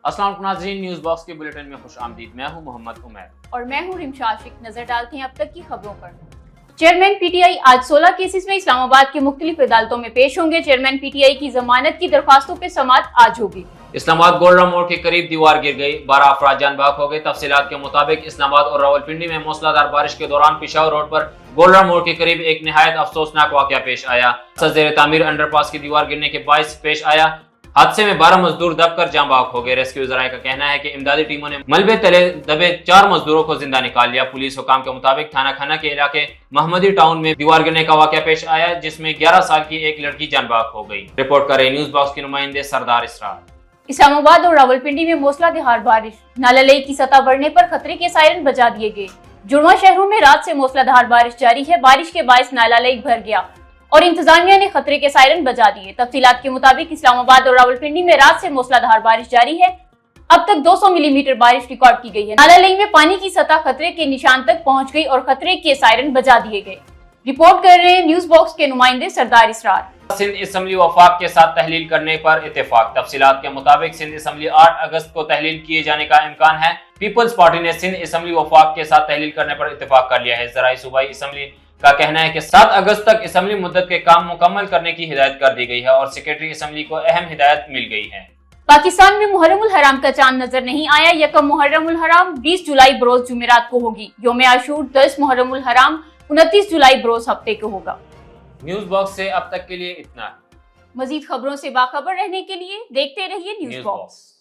अस्सलाम वालेकुम नाज़रीन, न्यूज़ बॉक्स के बुलेटिन में खुश आमदीद। मैं हूं मोहम्मद उमैर और मैं हूं रिमशा आशिक। नजर डालते हैं अब तक की खबरों पर। चेयरमैन पीटीआई आज 16 केसेस में इस्लामाबाद की मुख्तलिफ अदालतों में पेश होंगे। चेयरमैन पीटीआई की जमानत की दरख्वास्तों पे समाअत आज होगी। इस्लामाबाद गोल्डन मोड़ के करीब दीवार गिर गई, 12 अफराद जान बहक हो गए। तफसीलात के मुताबिक इस्लामाबाद और रावलपिंडी में मूसलाधार बारिश के दौरान पेशावर रोड पर गोल्डन मोड़ के करीब एक निहायत अफसोसनाक वाकया पेश आया। ज़ेर तामीर अंडरपास की दीवार गिरने के बायस पेश आया। हादसे में 12 मजदूर दबकर जान बहक हो गए। रेस्क्यू ज़राए का कहना है कि इमदादी टीमों ने मलबे तले दबे 4 मजदूरों को जिंदा निकाल लिया। पुलिस हुकाम के मुताबिक थाना खाना के इलाके मोहम्मदी टाउन में दीवार गिरने का वाकया पेश आया, जिसमें 11 साल की एक लड़की जान बहक हो गई। रिपोर्ट कर रहे न्यूज़ बॉक्स के नुमाइंदे सरदार इसरार। इस्लामाबाद और रावलपिंडी में मूसलाधार बारिश, नाला लेक की सतह बढ़ने पर खतरे के सायरन बजा दिए गए। जुड़वा शहरों में रात से मूसलाधार बारिश जारी है। बारिश के बायस नाला लेक भर गया और इंतजामिया ने खतरे के सायरन बजा दिए। तफसीलात के मुताबिक इस्लामाबाद और रावलपिंडी में रात से मूसलाधार बारिश जारी है। अब तक 200 मिलीमीटर बारिश रिकॉर्ड की गई है। नाला लेक में पानी की सतह खतरे के निशान तक पहुंच गई और खतरे के सायरन बजा दिए गए। रिपोर्ट कर रहे हैं न्यूज़ बॉक्स के नुमाइंदे सरदार इसरार। सिंध असम्बली वफाक के साथ तहलील करने पर इत्तेफाक। तफसीलात के मुताबिक सिंध असम्बली 8 अगस्त को तहलील किए जाने का इम्कान है। पीपल्स पार्टी ने सिंध असम्बली वफाक के साथ तहलील करने पर इत्तेफाक कर लिया है। ज़राई सूबाई असम्बली का कहना है कि 7 अगस्त तक असम्बली मुद्दत के काम मुकम्मल करने की हिदायत कर दी गई है और सेक्रेटरी असम्बली को अहम हिदायत मिल गई है। पाकिस्तान में मुहर्रमुल हराम का चांद नजर नहीं आया। यकम मुहर्रमुल हराम 20 जुलाई बरोज जुमेरात को होगी। यौम आशूर 10 मुहर्रमुल हराम 29 जुलाई बरोज हफ्ते को होगा। न्यूज़ बॉक्स से अब तक के लिए इतना। मजीद खबरों से बाखबर रहने के लिए देखते रहिए न्यूज़ बॉक्स।